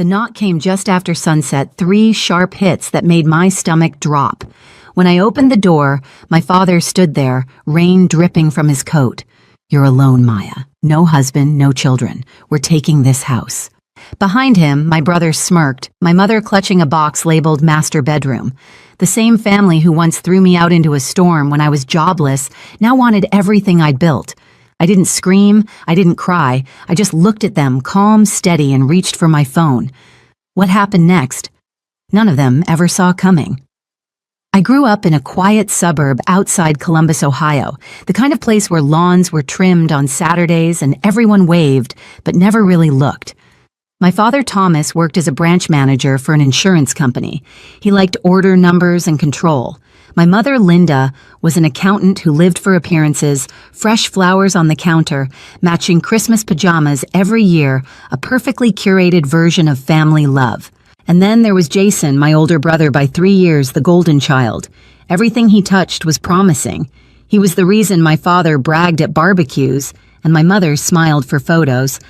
The knock came just after sunset, 3 sharp hits that made my stomach drop. When I opened the door, my father stood there, rain dripping from his coat. "You're alone, Maya. No husband, no children. We're taking this house." Behind him, my brother smirked, my mother clutching a box labeled master bedroom. The same family who once threw me out into a storm when I was jobless now wanted everything I'd built. I didn't scream, I didn't cry, I just looked at them, calm, steady, and reached for my phone. What happened next? None of them ever saw coming. I grew up in a quiet suburb outside Columbus, Ohio, the kind of place where lawns were trimmed on Saturdays and everyone waved, but never really looked. My father, Thomas, worked as a branch manager for an insurance company. He liked order numbers and control. My mother, Linda, was an accountant who lived for appearances, fresh flowers on the counter, matching Christmas pajamas every year, a perfectly curated version of family love. And then there was Jason, my older brother by 3 years, the golden child. Everything he touched was promising. He was the reason my father bragged at barbecues, and my mother smiled for photos.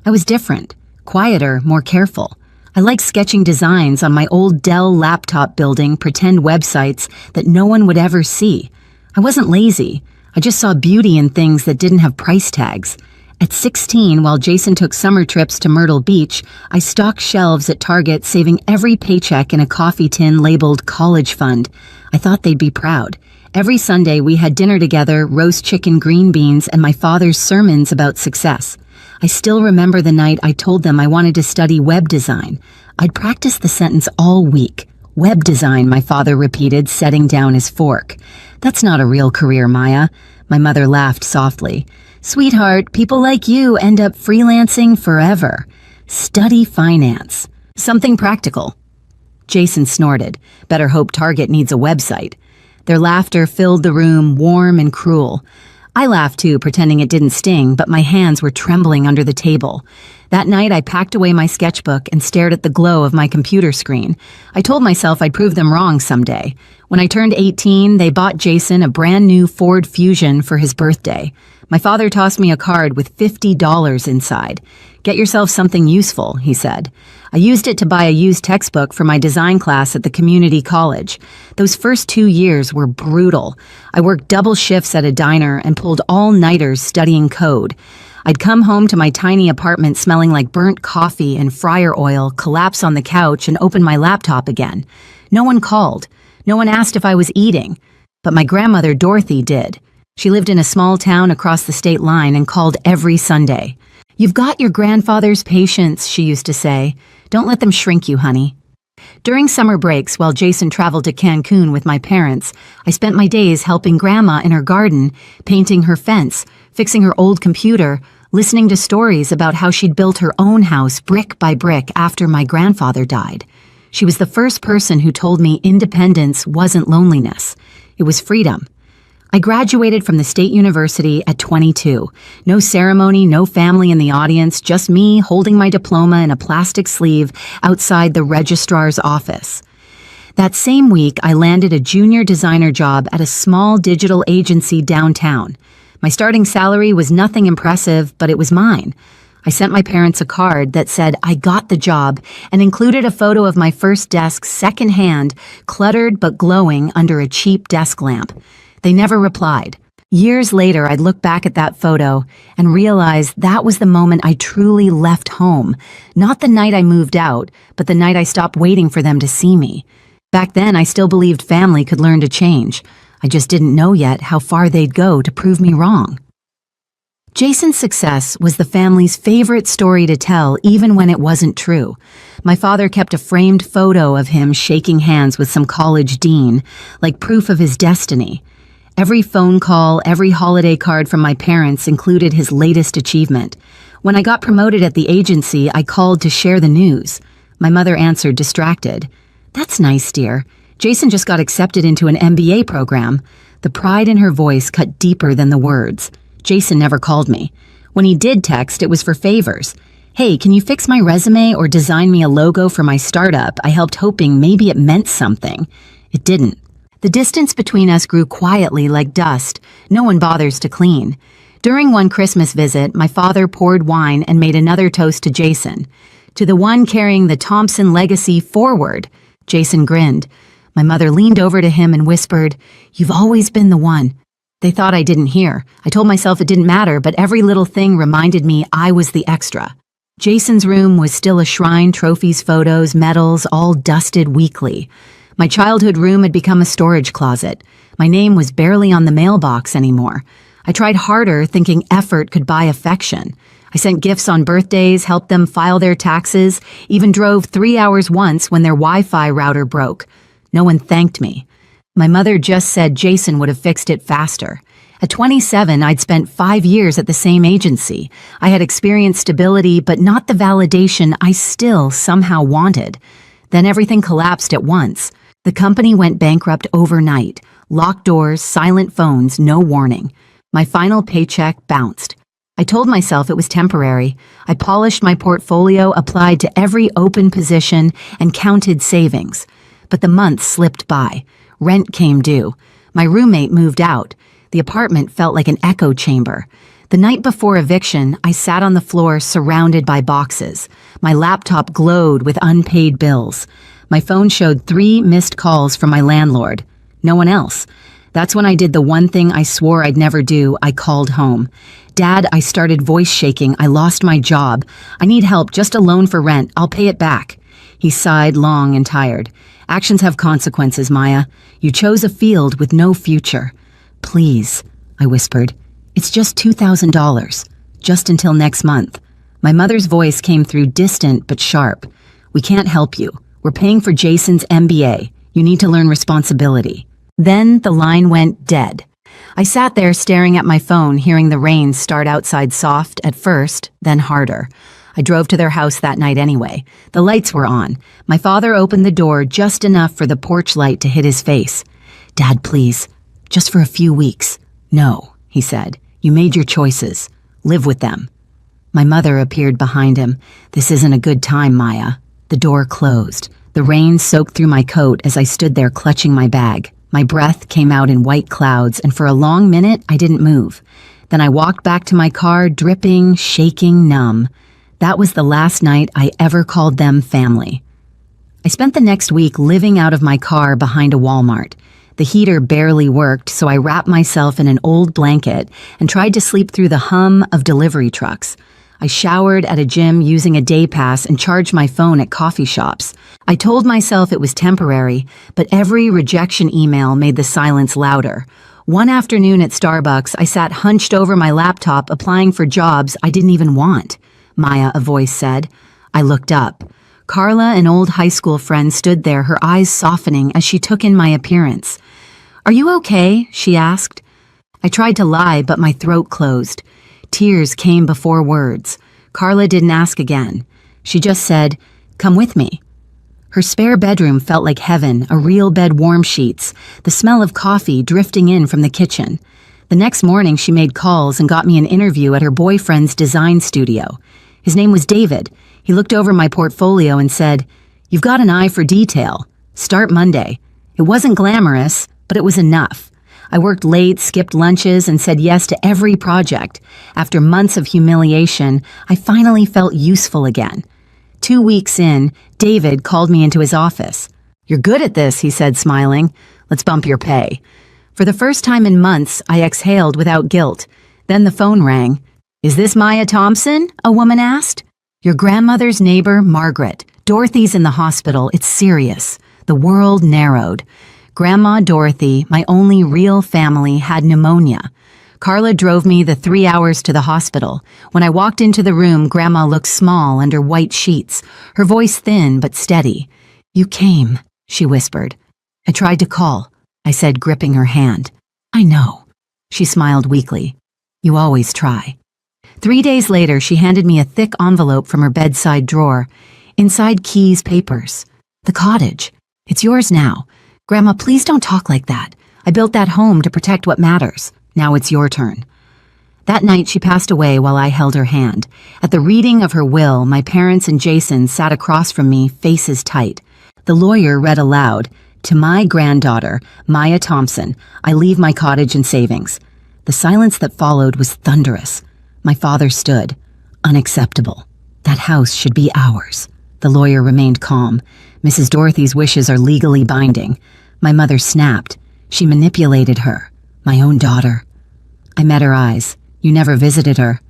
I was different. Quieter, more careful. I liked sketching designs on my old Dell laptop building pretend websites that no one would ever see. I wasn't lazy. I just saw beauty in things that didn't have price tags. At 16, while Jason took summer trips to Myrtle Beach, I stocked shelves at Target, saving every paycheck in a coffee tin labeled college fund. I thought they'd be proud. Every Sunday we had dinner together, roast chicken, green beans, and my father's sermons about success. I still remember the night I told them I wanted to study web design. I'd practiced the sentence all week. "Web design," my father repeated, setting down his fork. "That's not a real career, Maya." My mother laughed softly. "Sweetheart, people like you end up freelancing forever. Study finance. Something practical." Jason snorted. "Better hope Target needs a website." Their laughter filled the room, warm and cruel. I laughed too, pretending it didn't sting, but my hands were trembling under the table. That night I packed away my sketchbook and stared at the glow of my computer screen. I told myself I'd prove them wrong someday. When I turned 18, they bought Jason a brand new Ford Fusion for his birthday. My father tossed me a card with $50 inside. "Get yourself something useful," he said. I used it to buy a used textbook for my design class at the community college. Those first 2 years were brutal. I worked double shifts at a diner and pulled all-nighters studying code. I'd come home to my tiny apartment smelling like burnt coffee and fryer oil, collapse on the couch, and open my laptop again. No one called. No one asked if I was eating. But my grandmother, Dorothy, did. She lived in a small town across the state line and called every Sunday. "You've got your grandfather's patience," she used to say. "Don't let them shrink you, honey." During summer breaks, while Jason traveled to Cancun with my parents, I spent my days helping Grandma in her garden, painting her fence, fixing her old computer, listening to stories about how she'd built her own house brick by brick after my grandfather died. She was the first person who told me independence wasn't loneliness. It was freedom. I graduated from the State University at 22. No ceremony, no family in the audience, just me holding my diploma in a plastic sleeve outside the registrar's office. That same week, I landed a junior designer job at a small digital agency downtown. My starting salary was nothing impressive, but it was mine. I sent my parents a card that said I got the job and included a photo of my first desk secondhand, cluttered but glowing under a cheap desk lamp. They never replied. Years later, I'd look back at that photo and realize that was the moment I truly left home. Not the night I moved out, but the night I stopped waiting for them to see me. Back then, I still believed family could learn to change. I just didn't know yet how far they'd go to prove me wrong. Jason's success was the family's favorite story to tell, even when it wasn't true. My father kept a framed photo of him shaking hands with some college dean, like proof of his destiny. Every phone call, every holiday card from my parents included his latest achievement. When I got promoted at the agency, I called to share the news. My mother answered, distracted. "That's nice, dear. Jason just got accepted into an MBA program." The pride in her voice cut deeper than the words. Jason never called me. When he did text, it was for favors. "Hey, can you fix my resume or design me a logo for my startup?" I helped, hoping maybe it meant something. It didn't. The distance between us grew quietly like dust. No one bothers to clean. During one Christmas visit, my father poured wine and made another toast to Jason. To the one carrying the Thompson legacy forward. Jason grinned. My mother leaned over to him and whispered, "You've always been the one." They thought I didn't hear. I told myself it didn't matter, but every little thing reminded me I was the extra. Jason's room was still a shrine, trophies, photos, medals, all dusted weekly. My childhood room had become a storage closet. My name was barely on the mailbox anymore. I tried harder, thinking effort could buy affection. I sent gifts on birthdays, helped them file their taxes, even drove 3 hours once when their Wi-Fi router broke. No one thanked me. My mother just said Jason would have fixed it faster. At 27, I'd spent 5 years at the same agency. I had experienced stability, but not the validation I still somehow wanted. Then everything collapsed at once. The company went bankrupt overnight. Locked doors, silent phones, no warning. My final paycheck bounced. I told myself it was temporary. I polished my portfolio, applied to every open position, and counted savings. But the months slipped by. Rent came due. My roommate moved out. The apartment felt like an echo chamber. The night before eviction, I sat on the floor surrounded by boxes. My laptop glowed with unpaid bills. My phone showed 3 missed calls from my landlord. No one else. That's when I did the one thing I swore I'd never do. I called home. "Dad," I started, voice shaking. "I lost my job. I need help, just a loan for rent. I'll pay it back." He sighed, long and tired. "Actions have consequences, Maya. You chose a field with no future." "Please," I whispered. "It's just $2,000. Just until next month." My mother's voice came through, distant but sharp. "We can't help you. We're paying for Jason's MBA. You need to learn responsibility." Then the line went dead. I sat there staring at my phone, hearing the rain start outside soft at first, then harder. I drove to their house that night anyway. The lights were on. My father opened the door just enough for the porch light to hit his face. "Dad, please. Just for a few weeks." "No," he said. "You made your choices. Live with them." My mother appeared behind him. "This isn't a good time, Maya." The door closed. The rain soaked through my coat as I stood there clutching my bag. My breath came out in white clouds, and for a long minute, I didn't move. Then I walked back to my car, dripping, shaking, numb. That was the last night I ever called them family. I spent the next week living out of my car behind a Walmart. The heater barely worked, so I wrapped myself in an old blanket and tried to sleep through the hum of delivery trucks. I showered at a gym using a day pass and charged my phone at coffee shops. I told myself it was temporary, but every rejection email made the silence louder. One afternoon at Starbucks, I sat hunched over my laptop applying for jobs I didn't even want. "Maya," a voice said. I looked up. Carla, an old high school friend, stood there, her eyes softening as she took in my appearance. "Are you okay?" she asked. I tried to lie, but my throat closed. Tears came before words. Carla didn't ask again. She just said, "Come with me." Her spare bedroom felt like heaven, a real bed, warm sheets, the smell of coffee drifting in from the kitchen. The next morning she made calls and got me an interview at her boyfriend's design studio. His name was David. He looked over my portfolio and said, "You've got an eye for detail. Start Monday." It wasn't glamorous, but it was enough. I worked late, skipped lunches, and said yes to every project. After months of humiliation, I finally felt useful again. 2 weeks in, David called me into his office. "You're good at this," he said, smiling. "Let's bump your pay." For the first time in months, I exhaled without guilt. Then the phone rang. "Is this Maya Thompson?" a woman asked. "Your grandmother's neighbor, Margaret. Dorothy's in the hospital. It's serious." The world narrowed. Grandma Dorothy, my only real family, had pneumonia. Carla drove me the 3 hours to the hospital. When I walked into the room, Grandma looked small under white sheets, her voice thin but steady. "You came," she whispered. "I tried to call," I said, gripping her hand. "I know." She smiled weakly. "You always try." 3 days later, she handed me a thick envelope from her bedside drawer. Inside, keys, papers. "The cottage. It's yours now. Grandma, please don't talk like that. I built that home to protect what matters. Now it's your turn." That night, she passed away while I held her hand. At the reading of her will, my parents and Jason sat across from me, faces tight. The lawyer read aloud, "To my granddaughter, Maya Thompson, I leave my cottage and savings." The silence that followed was thunderous. My father stood. "Unacceptable." That house should be ours. The lawyer remained calm. Mrs. Dorothy's wishes are legally binding. My mother snapped. She manipulated her. My own daughter. I met her eyes. You never visited her.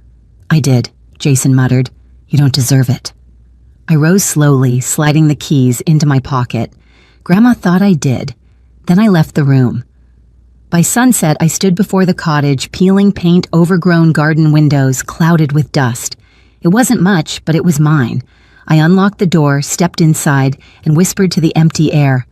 I did, Jason muttered. You don't deserve it. I rose slowly, sliding the keys into my pocket. Grandma thought I did. Then I left the room. By sunset, I stood before the cottage, peeling paint overgrown garden windows clouded with dust. It wasn't much, but it was mine. I unlocked the door, stepped inside, and whispered to the empty air.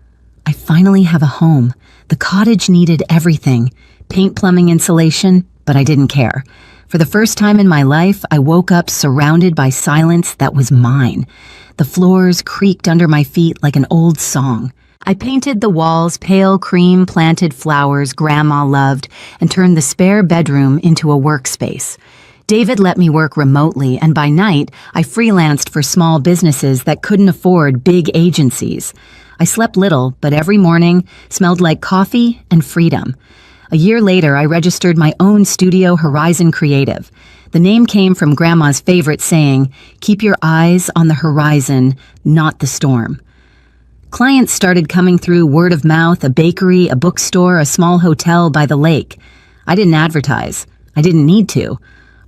I finally have a home. The cottage needed everything. Paint, plumbing, insulation, but I didn't care. For the first time in my life, I woke up surrounded by silence that was mine. The floors creaked under my feet like an old song. I painted the walls pale cream planted flowers Grandma loved and turned the spare bedroom into a workspace. David let me work remotely, and by night, I freelanced for small businesses that couldn't afford big agencies. I slept little, but every morning smelled like coffee and freedom. A year later, I registered my own studio, Horizon Creative. The name came from Grandma's favorite saying, "Keep your eyes on the horizon, not the storm." Clients started coming through word of mouth, a bakery, a bookstore, a small hotel by the lake. I didn't advertise. I didn't need to.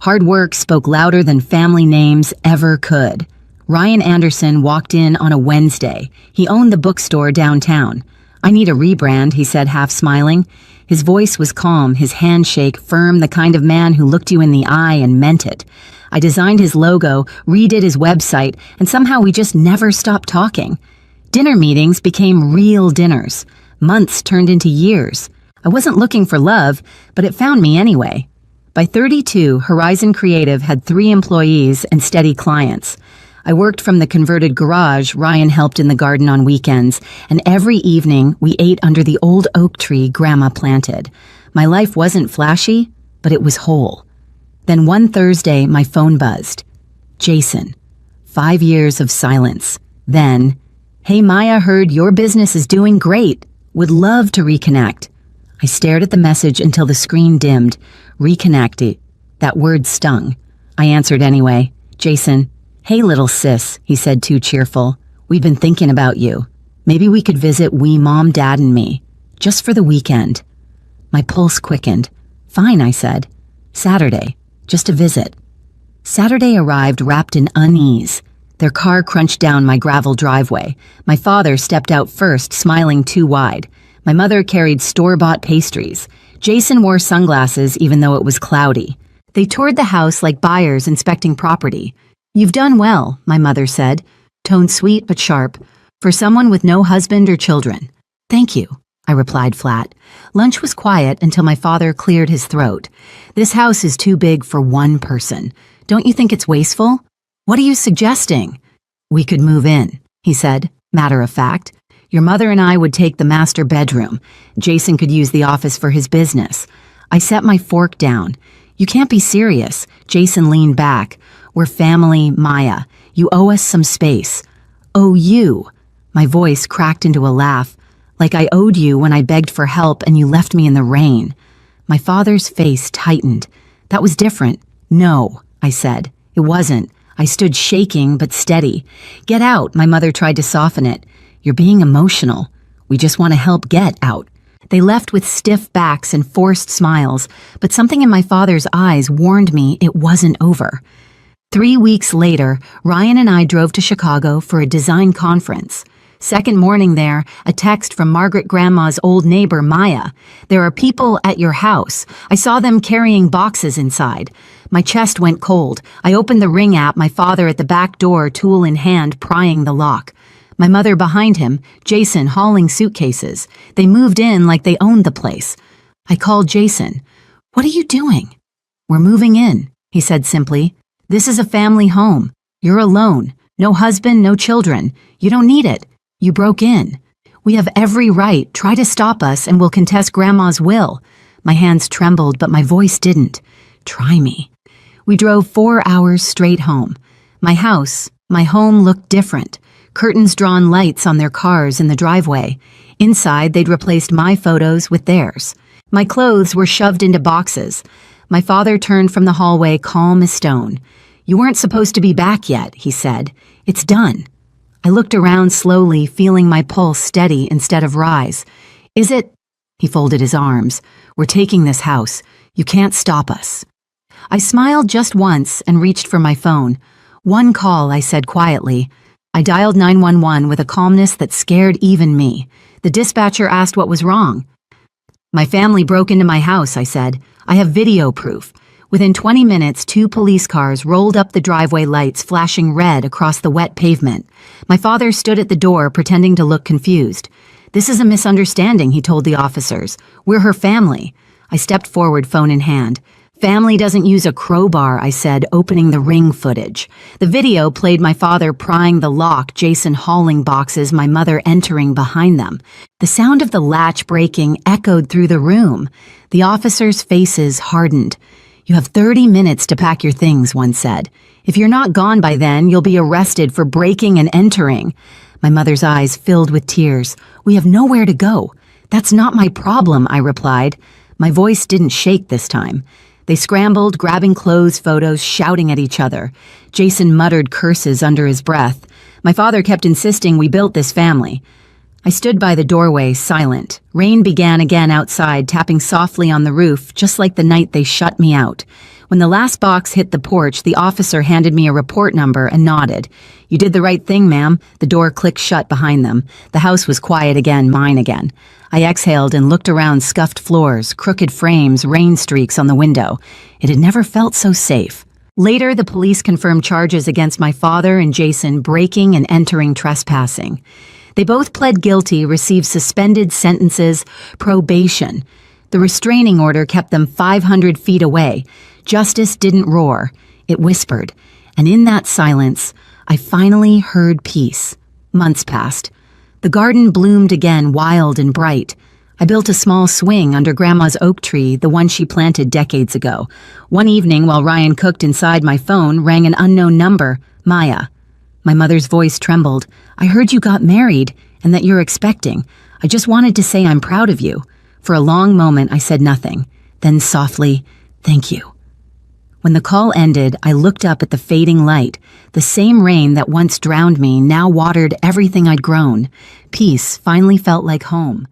Hard work spoke louder than family names ever could. Ryan Anderson walked in on a Wednesday. He owned the bookstore downtown. "I need a rebrand," he said, half smiling. His voice was calm, his handshake firm, the kind of man who looked you in the eye and meant it. I designed his logo, redid his website, and somehow we just never stopped talking. Dinner meetings became real dinners. Months turned into years. I wasn't looking for love, but it found me anyway. By 32, Horizon Creative had 3 employees and steady clients. I worked from the converted garage, Ryan helped in the garden on weekends, and every evening we ate under the old oak tree Grandma planted. My life wasn't flashy, but it was whole. Then one Thursday, my phone buzzed. Jason. 5 years of silence. Then, "Hey Maya, heard your business is doing great. Would love to reconnect." I stared at the message until the screen dimmed. Reconnect. That word stung. I answered anyway. "Jason." "Hey little sis," he said, too cheerful. "We've been thinking about you. Maybe we could visit Mom, Dad, and me. Just for the weekend." My pulse quickened. "Fine," I said. "Saturday. Just a visit." Saturday arrived wrapped in unease. Their car crunched down my gravel driveway. My father stepped out first, smiling too wide. My mother carried store-bought pastries. Jason wore sunglasses even though it was cloudy. They toured the house like buyers inspecting property. "You've done well," my mother said, tone sweet but sharp, "for someone with no husband or children." "Thank you," I replied flat. Lunch was quiet until my father cleared his throat. "This house is too big for one person. Don't you think it's wasteful?" "What are you suggesting?" "We could move in," he said, matter of fact. "Your mother and I would take the master bedroom. Jason could use the office for his business." I set my fork down. "You can't be serious." Jason leaned back. "We're family, Maya. You owe us some space." "Oh, you." My voice cracked into a laugh. "Like I owed you when I begged for help and you left me in the rain." My father's face tightened. "That was different." "No," I said. "It wasn't." I stood shaking but steady. "Get out," my mother tried to soften it. "You're being emotional. We just want to help get out." They left with stiff backs and forced smiles, but something in my father's eyes warned me it wasn't over. 3 weeks later, Ryan and I drove to Chicago for a design conference. Second morning there, a text from Margaret Grandma's old neighbor, Maya. "There are people at your house. I saw them carrying boxes inside." My chest went cold. I opened the Ring app, my father at the back door, tool in hand, prying the lock. My mother behind him, Jason hauling suitcases. They moved in like they owned the place. I called Jason. "What are you doing?" "We're moving in," he said simply. "This is a family home. You're alone. No husband, no children. You don't need it. You broke in. We have every right. Try to stop us and we'll contest Grandma's will." My hands trembled, but my voice didn't. "Try me." We drove 4 hours straight home. My house, my home looked different. Curtains drawn lights on their cars in the driveway. Inside, they'd replaced my photos with theirs. My clothes were shoved into boxes. My father turned from the hallway calm as stone. "You weren't supposed to be back yet," he said. "It's done." I looked around slowly, feeling my pulse steady instead of rise. "Is it?" He folded his arms. "We're taking this house. You can't stop us." I smiled just once and reached for my phone. "One call," I said quietly. I dialed 911 with a calmness that scared even me. The dispatcher asked what was wrong. "My family broke into my house," I said. "I have video proof." Within 20 minutes, 2 police cars rolled up the driveway, lights flashing red across the wet pavement. My father stood at the door, pretending to look confused. "This is a misunderstanding," he told the officers. "We're her family." I stepped forward, phone in hand. "Family doesn't use a crowbar," I said, opening the Ring footage. The video played my father prying the lock, Jason hauling boxes, my mother entering behind them. The sound of the latch breaking echoed through the room. The officers' faces hardened. "You have 30 minutes to pack your things," one said. "If you're not gone by then, you'll be arrested for breaking and entering." My mother's eyes filled with tears. "We have nowhere to go." "That's not my problem," I replied. My voice didn't shake this time. They scrambled, grabbing clothes, photos, shouting at each other. Jason muttered curses under his breath. My father kept insisting we built this family. I stood by the doorway, silent. Rain began again outside, tapping softly on the roof, just like the night they shut me out. When the last box hit the porch, the officer handed me a report number and nodded. "You did the right thing, ma'am." The door clicked shut behind them. The house was quiet again, mine again. I exhaled and looked around scuffed floors, crooked frames, rain streaks on the window. It had never felt so safe. Later, the police confirmed charges against my father and Jason, breaking and entering trespassing. They both pled guilty, received suspended sentences, probation. The restraining order kept them 500 feet away. Justice didn't roar, it whispered. And in that silence, I finally heard peace. Months passed. The garden bloomed again, wild and bright. I built a small swing under Grandma's oak tree, the one she planted decades ago. One evening, while Ryan cooked inside, my phone rang an unknown number, Maya. My mother's voice trembled. "I heard you got married and that you're expecting. I just wanted to say I'm proud of you." For a long moment, I said nothing. Then softly, "Thank you." When the call ended, I looked up at the fading light. The same rain that once drowned me now watered everything I'd grown. Peace finally felt like home.